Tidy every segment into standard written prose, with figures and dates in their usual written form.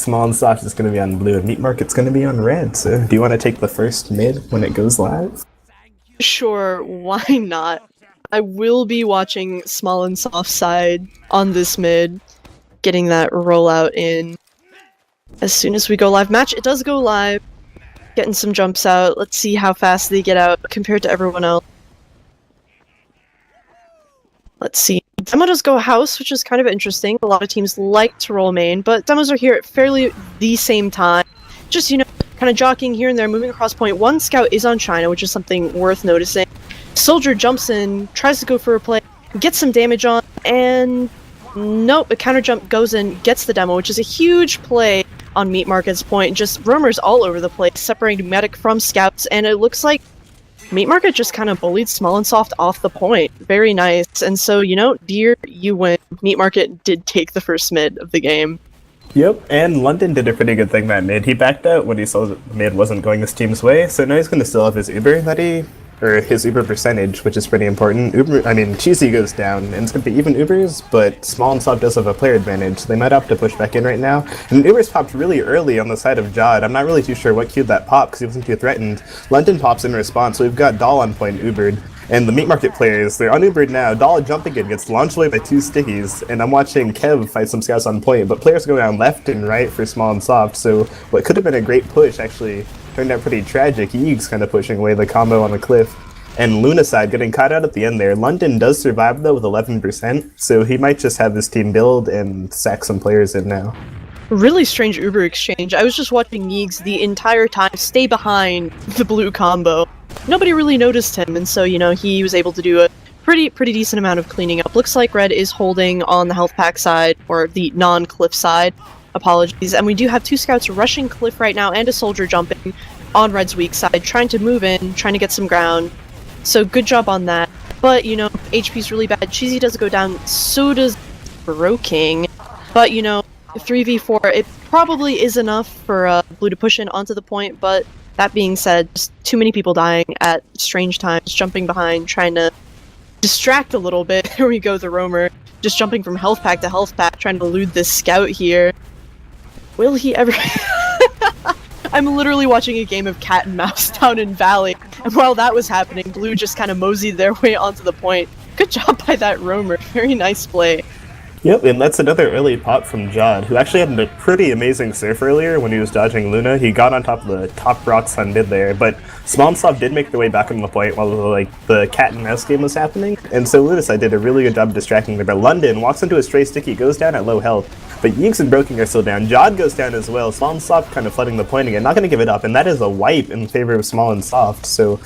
Small and Soft is going to be on blue, and Meat Market's going to be on red. So, do you want to take the first mid when it goes live? Sure, why not? I will be watching Small and Soft side on this mid, getting that rollout in as soon as we go live. Match, it does go live, getting some jumps out. Let's see how fast they get out compared to everyone else. Let's see. Demo does go house, which is kind of interesting. A lot of teams like to roll main, but demos are here at fairly the same time. Just, you know, kind of jockeying here and there, moving across point. One scout is on China, which is something worth noticing. Soldier jumps in, tries to go for a play, gets some damage on, and nope, a counter jump goes in, gets the demo, which is a huge play on Meat Market's point. Just roamers all over the place, separating medic from scouts, and it looks like Meat Market just kind of bullied Small and Soft off the point. Very nice. And so, you know, dear, you win. Meat Market did take the first mid of the game. Yep, and London did a pretty good thing that mid. He backed out when he saw that mid wasn't going his team's way, so now he's going to still have his Uber his Uber percentage, which is pretty important. Cheesy goes down, and it's going to be even Ubers, but Small and Soft does have a player advantage, so they might have to push back in right now. And Uber's popped really early on the side of Jod. I'm not really too sure what queued that pop, because he wasn't too threatened. London pops in response, so we've got Doll on point Ubered. And the Meat Market players, they're un-Ubered now. Doll jumping in, gets launched away by two stickies, and I'm watching Kev fight some scouts on point, but players go down left and right for Small and Soft, so what could have been a great push actually turned out pretty tragic. Yeeg's kind of pushing away the combo on the cliff. And Luna side getting caught out at the end there. London does survive though with 11%, so he might just have his team build and sack some players in now. Really strange Uber exchange. I was just watching Yeegs the entire time stay behind the blue combo. Nobody really noticed him, and so, you know, he was able to do a pretty decent amount of cleaning up. Looks like Red is holding on the health pack side, or the non-cliff side. Apologies. And we do have two scouts rushing cliff right now, and a soldier jumping on Red's weak side, trying to move in, trying to get some ground. So good job on that. But, you know, HP's really bad. Cheesy does go down, so does Broking. But, you know, 3v4, it probably is enough for Blue to push in onto the point, but that being said, just too many people dying at strange times, jumping behind, trying to distract a little bit. Here we go, the roamer, just jumping from health pack to health pack, trying to elude this scout here. Will he ever... I'm literally watching a game of cat and mouse down in Valley, and while that was happening, Blue just kind of moseyed their way onto the point. Good job by that roamer, very nice play. Yep, and that's another early pop from Jod, who actually had a pretty amazing surf earlier when he was dodging Luna. He got on top of the top rocks on mid there, but Small and Soft did make their way back on the point while the cat and mouse game was happening, and so Lunaside did a really good job distracting there. But London walks into a stray sticky, goes down at low health, but Yeeks and Broking are still down. Jod goes down as well. Small and Soft kind of flooding the point again, not going to give it up, and that is a wipe in favor of Small and Soft, so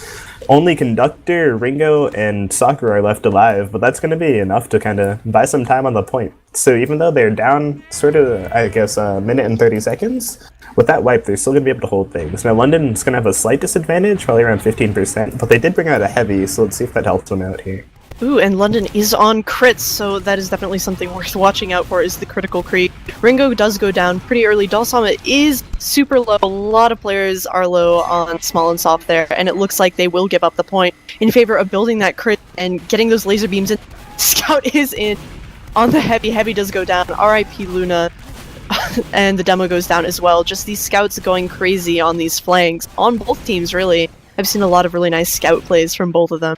only Conductor, Ringo, and Sakura are left alive, but that's going to be enough to kind of buy some time on the point. So even though they're down sort of, I guess, a minute and 30 seconds, with that wipe, they're still going to be able to hold things. Now, London's going to have a slight disadvantage, probably around 15%, but they did bring out a heavy, so let's see if that helps them out here. Ooh, and London is on crits, so that is definitely something worth watching out for, is the critical creep. Ringo does go down pretty early. Dalsama is super low. A lot of players are low on Small and Soft there, and it looks like they will give up the point in favor of building that crit and getting those laser beams in. Scout is in on the heavy. Heavy does go down. RIP Luna. And the demo goes down as well. Just these scouts going crazy on these flanks. On both teams, really. I've seen a lot of really nice scout plays from both of them.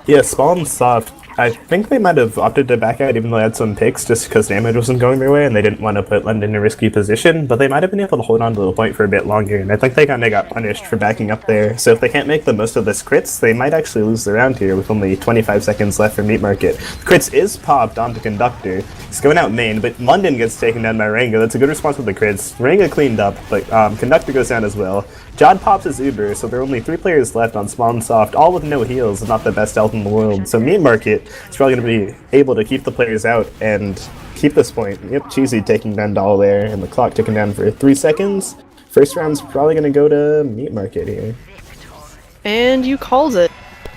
Yeah, Small and Soft, I think they might have opted to back out even though they had some picks just because damage wasn't going their way and they didn't want to put London in a risky position, but they might have been able to hold on to the point for a bit longer, and I think they kind of got punished for backing up there. So if they can't make the most of this crits, they might actually lose the round here with only 25 seconds left for Meat Market. Crits is popped onto Conductor. He's going out main, but London gets taken down by Rango. That's a good response with the crits. Rango cleaned up, but Conductor goes down as well. Jod pops his Uber, so there are only 3 players left on Small and Soft, all with no heals and not the best health in the world. So Meat Market is probably going to be able to keep the players out and keep this point. Yep, Cheesy taking down Doll there, and the clock ticking down for 3 seconds. First round's probably going to go to Meat Market here. And you called it.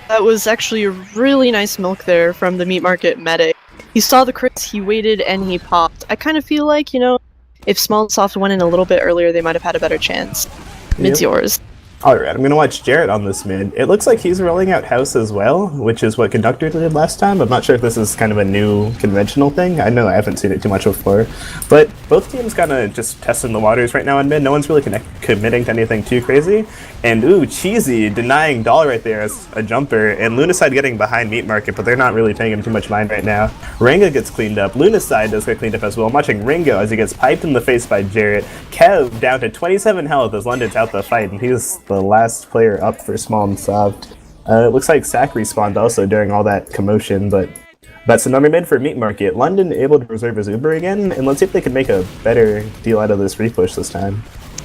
That was actually a really nice milk there from the Meat Market medic. He saw the crits, he waited, and he popped. I kind of feel like, you know, if Small and Soft went in a little bit earlier, they might have had a better chance. Mid's yours. Alright, I'm gonna watch Jarrett on this mid. It looks like he's rolling out House as well, which is what Conductor did last time. I'm not sure if this is kind of a new conventional thing. I know I haven't seen it too much before. But both teams kind of just testing the waters right now on mid. No one's really committing to anything too crazy. And ooh, Cheesy denying Doll right there as a jumper, and Lunaside getting behind Meat Market, but they're not really paying him too much mind right now. Ranga gets cleaned up. Lunaside does get cleaned up as well. I'm watching Ringo as he gets piped in the face by Jarrett. Kev down to 27 health as London's out the fight, and he's the last player up for Small and Soft. It looks like Sack respawned also during all that commotion, but that's another mid for Meat Market. London able to preserve his Uber again, and let's see if they can make a better deal out of this repush this time.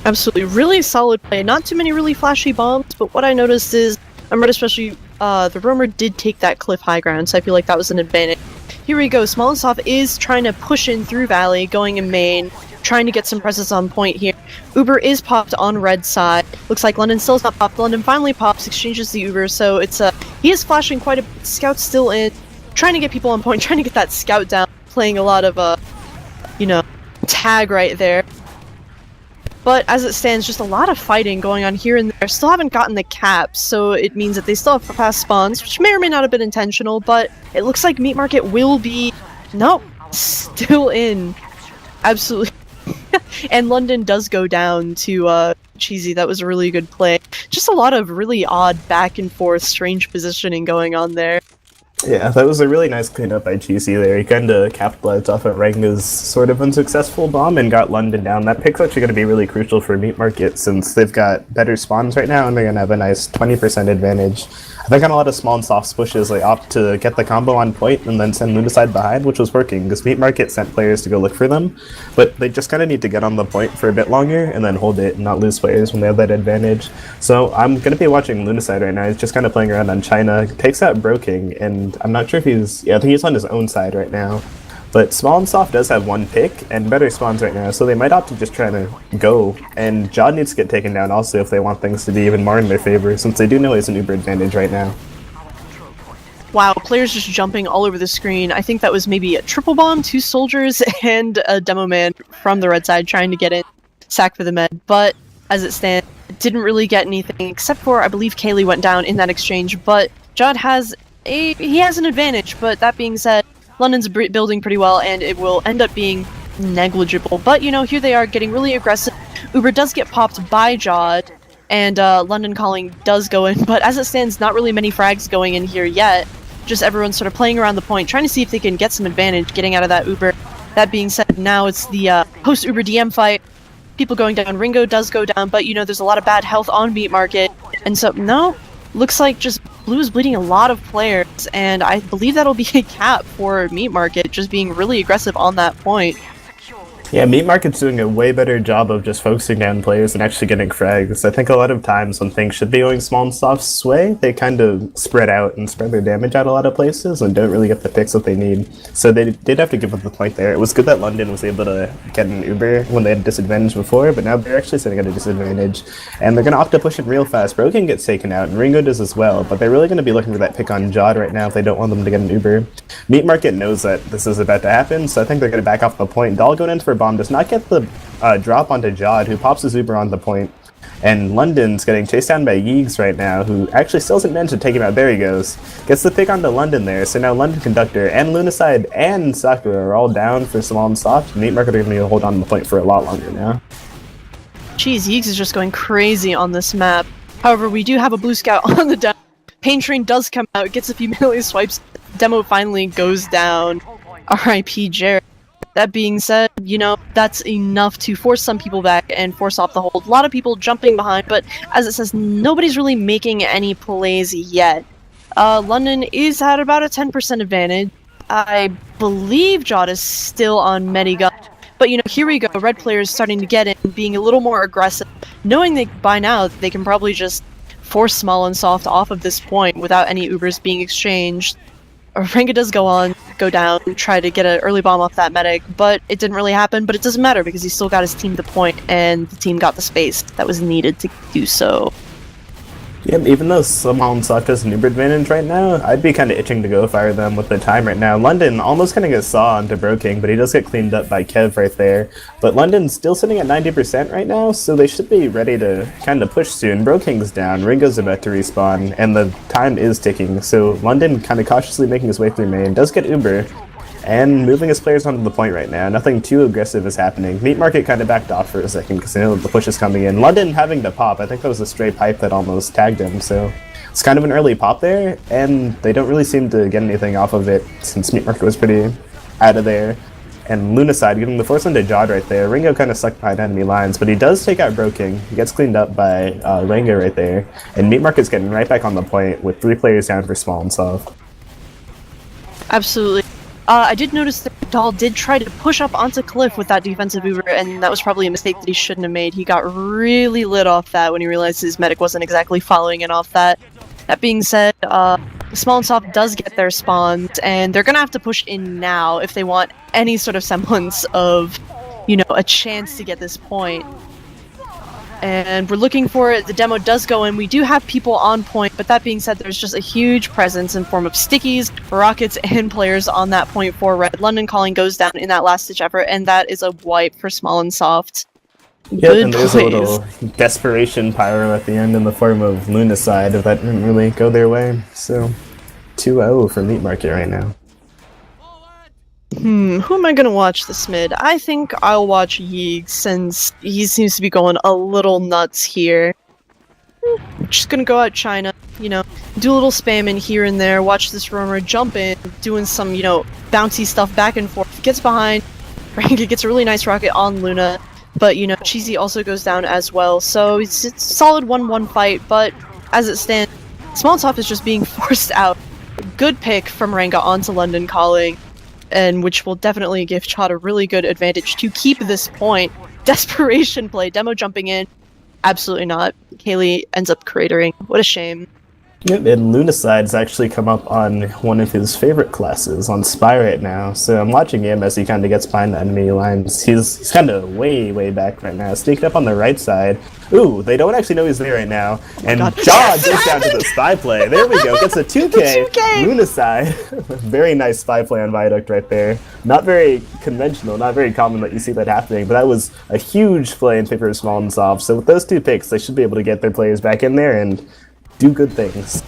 Absolutely, really solid play. Not too many really flashy bombs, but what I noticed is, especially the roamer did take that cliff high ground, so I feel like that was an advantage. Here we go, Small and Soft is trying to push in through Valley, going in main, trying to get some presence on point here. Uber is popped on red side. Looks like London still's not popped. London finally pops, exchanges the Uber, so it's he is flashing quite a bit. Scout's still in, trying to get people on point, trying to get that scout down, playing a lot of tag right there. But as it stands, just a lot of fighting going on here and there. Still haven't gotten the caps, so it means that they still have fast spawns, which may or may not have been intentional, but it looks like Meat Market will be... Nope, still in. Absolutely. And London does go down to Cheesy. That was a really good play. Just a lot of really odd back and forth, strange positioning going on there. Yeah, that was a really nice cleanup by Cheesy there. He kind of capitalized off of Ranga's sort of unsuccessful bomb and got London down. That pick's actually going to be really crucial for Meat Market since they've got better spawns right now and they're going to have a nice 20% advantage. I think on a lot of Small and Soft pushes, they opt to get the combo on point and then send Lunaside behind, which was working because Meat Market sent players to go look for them. But they just kind of need to get on the point for a bit longer and then hold it and not lose players when they have that advantage. So I'm going to be watching Lunaside right now. He's just kind of playing around on China. Takes out Broking, and I'm not sure if he's... Yeah, I think he's on his own side right now. But Small and Soft does have one pick and better spawns right now, so they might opt to just try to go. And Jod needs to get taken down also if they want things to be even more in their favor, since they do know he has an Uber advantage right now. Wow, players just jumping all over the screen. I think that was maybe a triple bomb, 2 soldiers, and a demo man from the red side trying to get in, sack for the med. But as it stands, didn't really get anything, except for, I believe, Kaylee went down in that exchange. But Jod has an advantage, but that being said, London's building pretty well, and it will end up being negligible. But, here they are getting really aggressive. Uber does get popped by Jod, and London calling does go in. But as it stands, not really many frags going in here yet. Just everyone sort of playing around the point, trying to see if they can get some advantage getting out of that Uber. That being said, now it's the post-Uber DM fight. People going down. Ringo does go down, but, there's a lot of bad health on Meat Market. And so, no, looks like just Blue is bleeding a lot of players, and I believe that'll be a cap for Meat Market, just being really aggressive on that point. Yeah, Meat Market's doing a way better job of just focusing down players and actually getting frags. I think a lot of times when things should be going Small and Soft's way, they kind of spread out and spread their damage out a lot of places and don't really get the picks that they need. So they did have to give up the point there. It was good that London was able to get an Uber when they had a disadvantage before, but now they're actually sitting at a disadvantage. And they're going to opt to push it real fast. Broken gets taken out, and Ringo does as well, but they're really going to be looking for that pick on Jod right now if they don't want them to get an Uber. Meat Market knows that this is about to happen, so I think they're going to back off the point. Doll going in for a bomb does not get the drop onto Jod, who pops his Uber on the point. And London's getting chased down by Yeegs right now, who actually still hasn't managed to take him out. There he goes. Gets the pick onto London there, so now London Conductor and Lunaside and Sakura are all down for Small and Soft. Meat Market are going to hold on to the point for a lot longer now. Jeez, Yeegs is just going crazy on this map. However, we do have a blue scout on the down. Pain Train does come out, gets a few melee swipes. Demo finally goes down. R.I.P. Jared. That being said, that's enough to force some people back and force off the hold. A lot of people jumping behind, but as it says, nobody's really making any plays yet. London is at about a 10% advantage. I believe Jod is still on Medigun. But, here we go. Red players starting to get in, being a little more aggressive, knowing that by now they can probably just force Small and Soft off of this point without any Ubers being exchanged. Ranga does go down, try to get an early bomb off that medic, but it didn't really happen, but it doesn't matter because he still got his team the point, and the team got the space that was needed to do so. Yep, even though Simon Sock has an Uber advantage right now, I'd be kind of itching to go fire them with the time right now. London almost kind of gets saw onto Broking, but he does get cleaned up by Kev right there. But London's still sitting at 90% right now, so they should be ready to kind of push soon. Broking's down, Ringo's about to respawn, and the time is ticking. So London kind of cautiously making his way through main, does get Uber, and moving his players onto the point right now. Nothing too aggressive is happening. Meat Market kind of backed off for a second because they know the push is coming in. London having to pop. I think that was a stray pipe that almost tagged him, so it's kind of an early pop there, and they don't really seem to get anything off of it since Meat Market was pretty out of there. And Lunacide getting the force into Jod right there. Ringo kind of stuck behind enemy lines, but he does take out Broking. He gets cleaned up by Ringo right there, and Meat Market's getting right back on the point with 3 players down for small and soft. Absolutely. I did notice that Dahl did try to push up onto Cliff with that defensive Uber, and that was probably a mistake that he shouldn't have made. He got really lit off that when he realized his medic wasn't exactly following it off that. That being said, Small and Soft does get their spawns, and they're gonna have to push in now if they want any sort of semblance of, you know, a chance to get this point. And we're looking for it. The demo does go in. We do have people on point, but that being said, there's just a huge presence in form of stickies, rockets, and players on that point for red. London Calling goes down in that last-ditch effort, and that is a wipe for Small and Soft. Yep, Good and there's plays. a little desperation pyro at the end in the form of Lunacide if that didn't really go their way. So 2-0 for Meat Market right now. Who am I gonna watch this mid? I think I'll watch Yeeg since he seems to be going a little nuts here. Just gonna go out China, you know, do a little spam in here and there, watch this roamer jump in, doing some, you know, bouncy stuff back and forth. Gets behind, Ranka gets a really nice rocket on Luna, but, you know, Cheesy also goes down as well, so it's a solid 1-1 fight, but as it stands, Small Top is just being forced out. Good pick from Ranga onto London Calling, and which will definitely give Chad a really good advantage to keep this point. Desperation play, demo jumping in. Absolutely not. Kaylee ends up cratering. What a shame. Yep, and Lunacide's actually come up on one of his favorite classes on Spy right now, so I'm watching him as he kind of gets behind the enemy lines. He's kind of way back right now, sneaking up on the right side. Ooh, they don't actually know he's there right now, and Jaw goes down to the Spy play. There we go, gets a 2K. 2K! Lunacide. Very nice Spy play on Viaduct right there. Not very conventional, not very common that you see that happening, but that was a huge play in favor of Small and Soft. So with those 2 picks, they should be able to get their players back in there and do good things.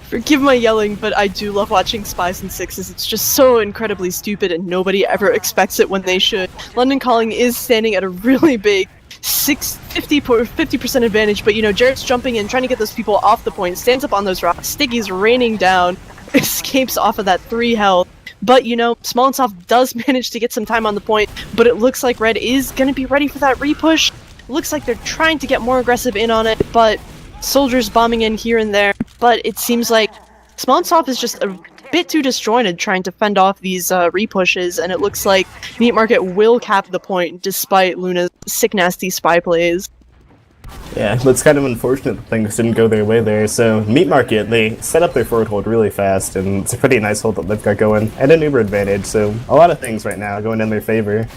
Forgive my yelling, but I do love watching Spies and Sixes. It's just so incredibly stupid and nobody ever expects it when they should. London Calling is standing at a really big 50% advantage, but you know, Jarrett's jumping in, trying to get those people off the point, stands up on those rocks, Stiggy's raining down, escapes off of that 3 health. But, you know, Small and Soft does manage to get some time on the point, but it looks like Red is going to be ready for that repush. Looks like they're trying to get more aggressive in on it, but soldiers bombing in here and there, but it seems like Small and Soft is just a bit too disjointed trying to fend off these repushes, and it looks like Meat Market will cap the point despite Luna's sick nasty spy plays. Yeah, but it's kind of unfortunate that things didn't go their way there. So Meat Market, they set up their forward hold really fast, and it's a pretty nice hold that they've got going, and an Uber advantage, so a lot of things right now going in their favor.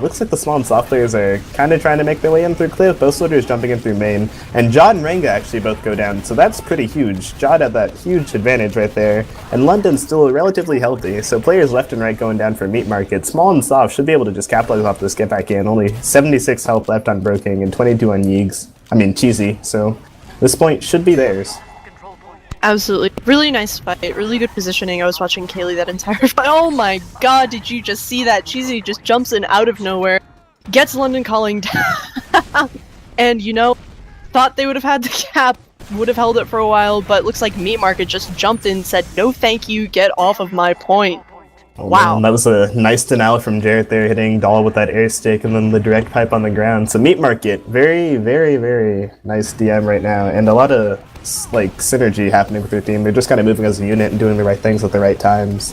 Looks like the Small and Soft players are kind of trying to make their way in through Cliff, both soldiers jumping in through main, and Jod and Ranga actually both go down, so that's pretty huge. Jod had that huge advantage right there, and London's still relatively healthy, so players left and right going down for Meat Market. Small and Soft should be able to just capitalize off this, get back in. Only 76 health left on Broking and 22 on Cheesy, so this point should be theirs. Absolutely. Really nice fight, really good positioning. I was watching Kaylee that entire fight. Oh my god, did you just see that? Cheesy just jumps in out of nowhere, gets London Calling down, and you know, thought they would have had the cap, would have held it for a while, but looks like Meat Market just jumped in, said, no thank you, get off of my point. Oh, wow. Man, that was a nice denial from Jarrett there, hitting Dahl with that air stick and then the direct pipe on the ground. So Meat Market, very nice DM right now, and a lot of like synergy happening with their team. They're just kind of moving as a unit and doing the right things at the right times.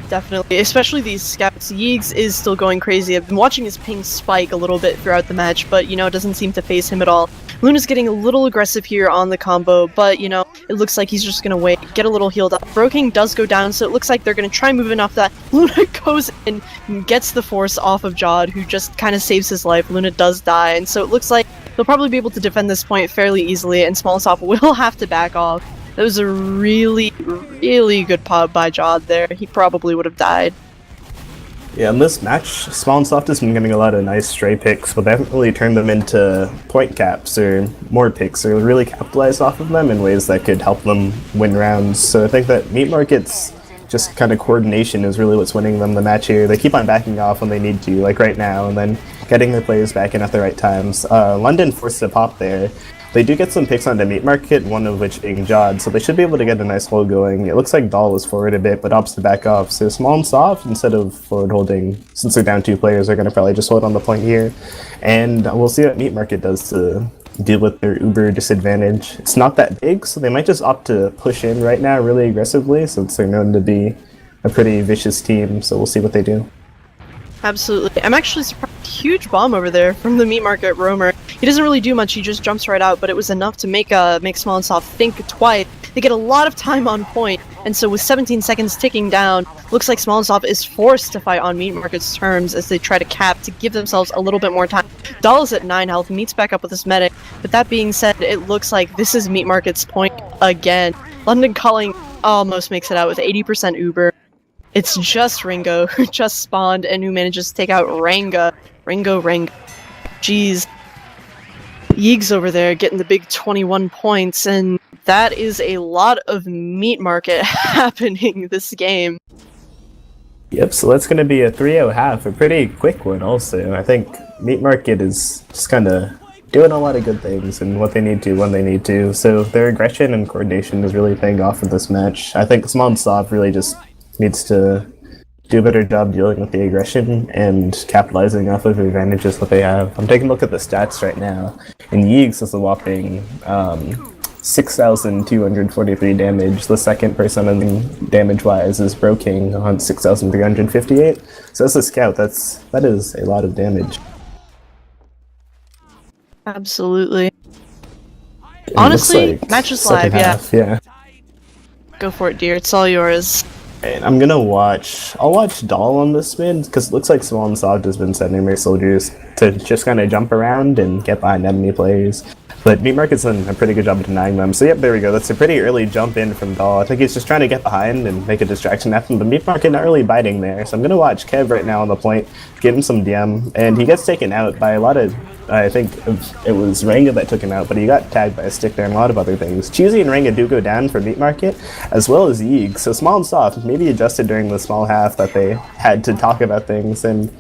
Definitely, especially these scouts. Yeegs is still going crazy. I've been watching his ping spike a little bit throughout the match, but you know, it doesn't seem to phase him at all. Luna's getting a little aggressive here on the combo, but you know, it looks like he's just gonna wait, get a little healed up. Broking does go down, so it looks like they're gonna try moving off that. Luna goes in and gets the force off of Jod, who just kind of saves his life. Luna does die, and so it looks like they'll probably be able to defend this point fairly easily, and Smolensov will have to back off. That was a really, really good pop by Jod there. He probably would have died. Yeah, in this match, Smolensov has been getting a lot of nice stray picks, but they haven't really turned them into point caps or more picks, or really capitalized off of them in ways that could help them win rounds. So I think that Meat Market's just kind of coordination is really what's winning them the match here. They keep on backing off when they need to, like right now, and then getting their players back in at the right times. London forced a pop there. They do get some picks onto Meat Market, one of which being Jod, so they should be able to get a nice hold going. It looks like Dahl was forward a bit, but opts to back off. So small and soft, instead of forward holding, since they're down 2 players, they're going to probably just hold on the point here. And we'll see what Meat Market does to deal with their uber disadvantage. It's not that big, so they might just opt to push in right now really aggressively, since they're known to be a pretty vicious team, so we'll see what they do. Absolutely. I'm actually surprised. Huge bomb over there from the Meat Market roamer. He doesn't really do much, he just jumps right out, but it was enough to make Smolensov think twice. They get a lot of time on point, and so with 17 seconds ticking down, looks like Smolensov is forced to fight on Meat Market's terms as they try to cap to give themselves a little bit more time. Dahl is at 9 health, meets back up with his medic, but that being said, it looks like this is Meat Market's point again. London Calling almost makes it out with 80% Uber. It's just Ringo, who just spawned and who manages to take out Ranga. Ringo. Jeez. Yeeg's over there getting the big 21 points, and that is a lot of Meat Market happening this game. Yep, so that's going to be a 3-0 half, a pretty quick one also. I think Meat Market is just kind of doing a lot of good things and what they need to when they need to, so their aggression and coordination is really paying off in this match. I think Smolensov really just needs to do a better job dealing with the aggression and capitalizing off of the advantages that they have. I'm taking a look at the stats right now, and Yeegs is a whopping 6,243 damage. The second person damage-wise is Broking on 6,358. So as a scout, that is a lot of damage. Absolutely. It Honestly, like match is live, yeah. Go for it, dear. It's all yours. And I'm gonna I'll watch Dahl on this mid, because it looks like Smolensov has been sending their soldiers to just kind of jump around and get behind enemy players. But Meat Market's done a pretty good job of denying them. So yep, there we go. That's a pretty early jump in from Dahl. I think he's just trying to get behind and make a distraction happen, but Meat Market not really biting there. So I'm gonna watch Kev right now on the point, give him some DM, and he gets taken out by a lot of, I think it was Ranga that took him out, but he got tagged by a stick there and a lot of other things. Cheesy and Ranga do go down for Meat Market, as well as Yeeg. So small and soft, maybe adjusted during the small half that they had to talk about things, and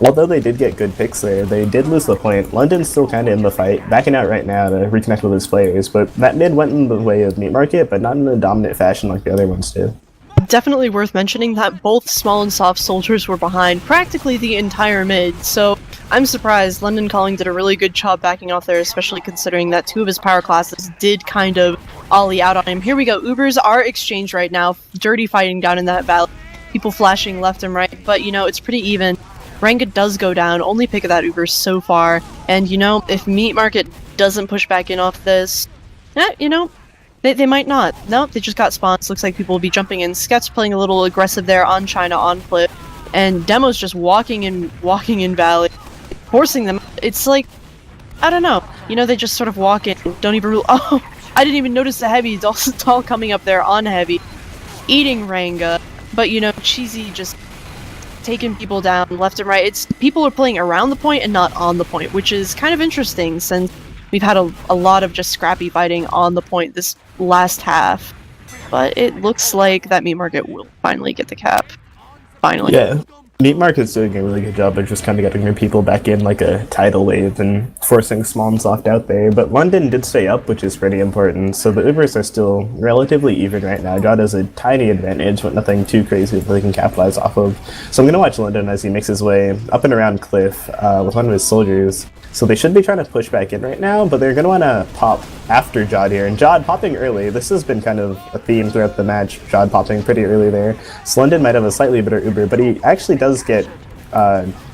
although they did get good picks there, they did lose the point. London's still kind of in the fight, backing out right now to reconnect with his players, but that mid went in the way of Meat Market, but not in a dominant fashion like the other ones did. Definitely worth mentioning that both small and soft soldiers were behind practically the entire mid, so I'm surprised. London Calling did a really good job backing off there, especially considering that 2 of his power classes did kind of ollie out on him. Here we go, Ubers are exchanged right now, dirty fighting down in that valley, people flashing left and right, but you know, it's pretty even. Ranga does go down, only pick of that Uber so far, and you know, if Meat Market doesn't push back in off this, you know, they might not. Nope, they just got spawns. Looks like people will be jumping in. Sket's playing a little aggressive there on China, on Cliff, and Demo's just walking in Valley, forcing them. It's like, I don't know, you know, they just sort of walk in, don't even oh, I didn't even notice the heavy. Dahl coming up there on heavy, eating Ranga, but you know, Cheesy just taking people down left and right. It's people are playing around the point and not on the point, which is kind of interesting since we've had a lot of just scrappy fighting on the point this last half. But it looks like that Meat Market will finally get the cap. Finally. Yeah. Meat Market's doing a really good job of just kind of getting their people back in like a tidal wave and forcing small and soft out there. But London did stay up, which is pretty important. So the Ubers are still relatively even right now. Jod has a tiny advantage, but nothing too crazy that they can capitalize off of. So I'm going to watch London as he makes his way up and around Cliff with one of his soldiers. So they should be trying to push back in right now, but they're going to want to pop after Jod here. And Jod popping early, this has been kind of a theme throughout the match, Jod popping pretty early there. So London might have a slightly better Uber, but he actually does get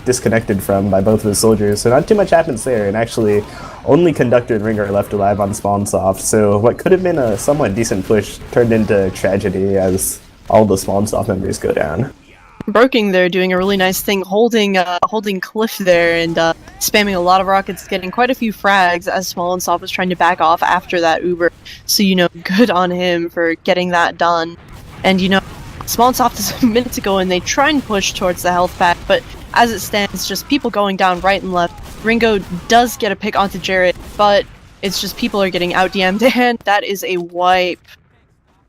disconnected from by both of his soldiers, so not too much happens there, and actually only Conductor and Ringer are left alive on Spawn Soft, so what could have been a somewhat decent push turned into tragedy as all the Spawn Soft members go down. Broking there doing a really nice thing, holding Cliff there and spamming a lot of rockets, getting quite a few frags as Small and Soft was trying to back off after that Uber. So, good on him for getting that done. And, Small and Soft is a minute to go and they try and push towards the health pack, but as it stands, just people going down right and left. Ringo does get a pick onto Jared, but it's just people are getting out DM'd, and that is a wipe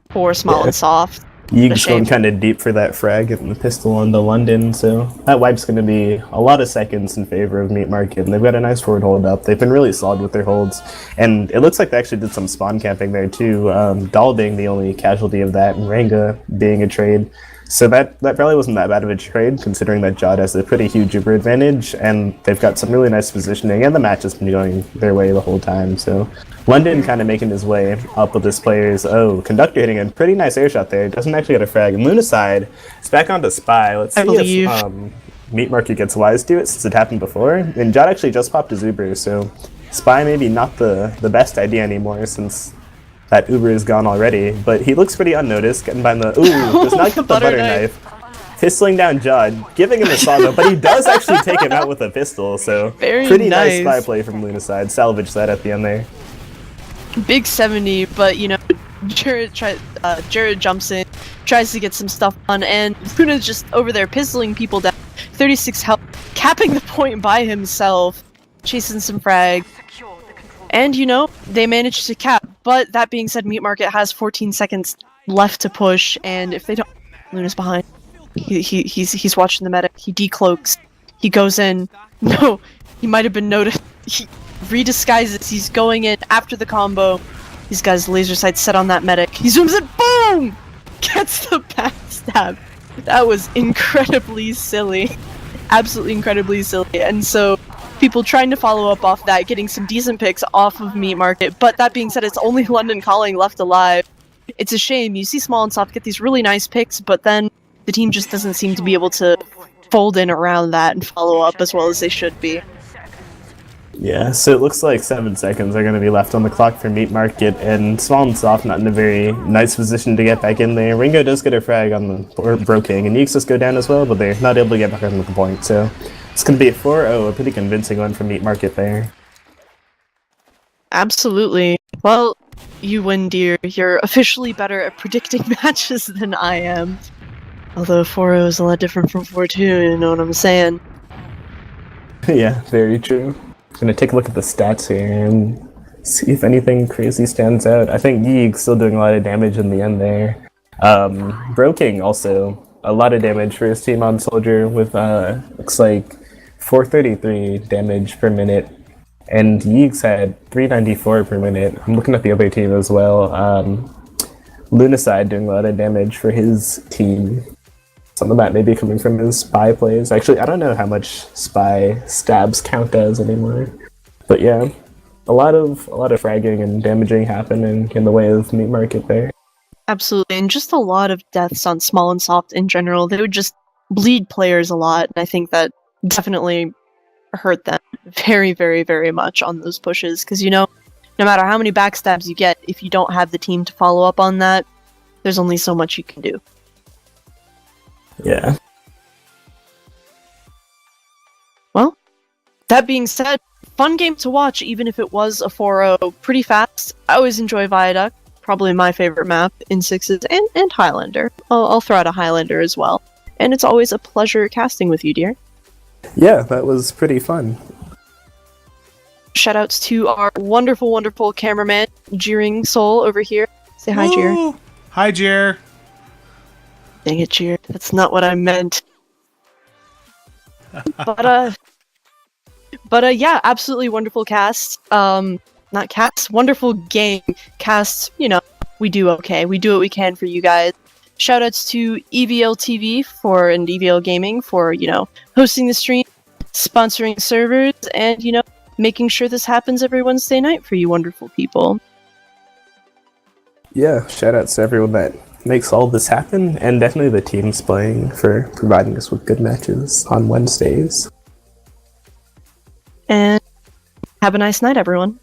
for Small and Soft. Yeeg's going kind of deep for that frag, getting the pistol onto London, so that wipe's going to be a lot of seconds in favor of Meat Market, and they've got a nice forward hold up. They've been really solid with their holds, and it looks like they actually did some spawn camping there too, Dahl being the only casualty of that, and Ranga being a trade. So that probably wasn't that bad of a trade, considering that Jod has a pretty huge Uber advantage, and they've got some really nice positioning, and the match has been going their way the whole time, so London kind of making his way up with his players. Oh, Conductor hitting a pretty nice air shot there. Doesn't actually get a frag. And Lunaside is back onto Spy. Let's see if Meat Market gets wise to it, since it happened before. And Jod actually just popped his Uber, so Spy maybe not the best idea anymore, since that Uber is gone already. But he looks pretty unnoticed, getting by the... Ooh, does not get the butter knife. Pistoling down Jod, giving him a saw though, but he does actually take him out with a pistol, so pretty nice Spy play from Lunaside. Salvage that at the end there. Big 70, but Jared jumps in, tries to get some stuff on, and Luna's just over there pistoling people down. 36 health, capping the point by himself, chasing some frags. And they managed to cap. But that being said, Meat Market has 14 seconds left to push, and if they don't, Luna's behind. He's watching the medic. He decloaks. He goes in. No, he might have been noticed. He redisguises. He's going in after the combo. He's got his laser sight set on that medic. He zooms in. Boom! Gets the backstab. That was incredibly silly. Absolutely incredibly silly. And so people trying to follow up off that, getting some decent picks off of Meat Market. But that being said, it's only London Calling left alive. It's a shame. You see Small and Soft get these really nice picks, but then the team just doesn't seem to be able to fold in around that and follow up as well as they should be. Yeah, so it looks like 7 seconds are going to be left on the clock for Meat Market, and Small and Soft not in a very nice position to get back in there. Ringo does get a frag on the Broking, and Yeeks does go down as well, but they're not able to get back on the point, so it's going to be a 4-0, a pretty convincing one for Meat Market there. Absolutely. Well, you win, dear. You're officially better at predicting matches than I am. Although 4-0 is a lot different from 4-2, you know what I'm saying? Yeah, very true. I'm going to take a look at the stats here and see if anything crazy stands out. I think Yeeg's still doing a lot of damage in the end there. Broking also, a lot of damage for his team on Soldier with, looks like 433 damage per minute. And Yeeg's had 394 per minute. I'm looking at the other team as well. Lunaside doing a lot of damage for his team. Some of that may be coming from his Spy plays. Actually, I don't know how much Spy stabs count as anymore. But yeah, a lot of fragging and damaging happening in the way of Meat Market there. Absolutely, and just a lot of deaths on Small and Soft in general. They would just bleed players a lot, and I think that definitely hurt them very, very, very much on those pushes. Because, no matter how many backstabs you get, if you don't have the team to follow up on that, there's only so much you can do. Yeah. Well, that being said, fun game to watch, even if it was a 4-0 pretty fast. I always enjoy Viaduct, probably my favorite map in Sixes, and Highlander. I'll throw out a Highlander as well. And it's always a pleasure casting with you, dear. Yeah, that was pretty fun. Shoutouts to our wonderful, wonderful cameraman, Jeering Soul over here. Say hi, Jeer. Hi, Jer. Dang it, Jeer. That's not what I meant. But yeah, absolutely wonderful cast. Not cast, wonderful game. Cast, we do okay. We do what we can for you guys. Shoutouts to EVL TV and EVL Gaming for, hosting the stream, sponsoring servers, and, making sure this happens every Wednesday night for you wonderful people. Yeah, shoutouts to everyone that makes all this happen, and definitely the teams playing for providing us with good matches on Wednesdays. And have a nice night, everyone.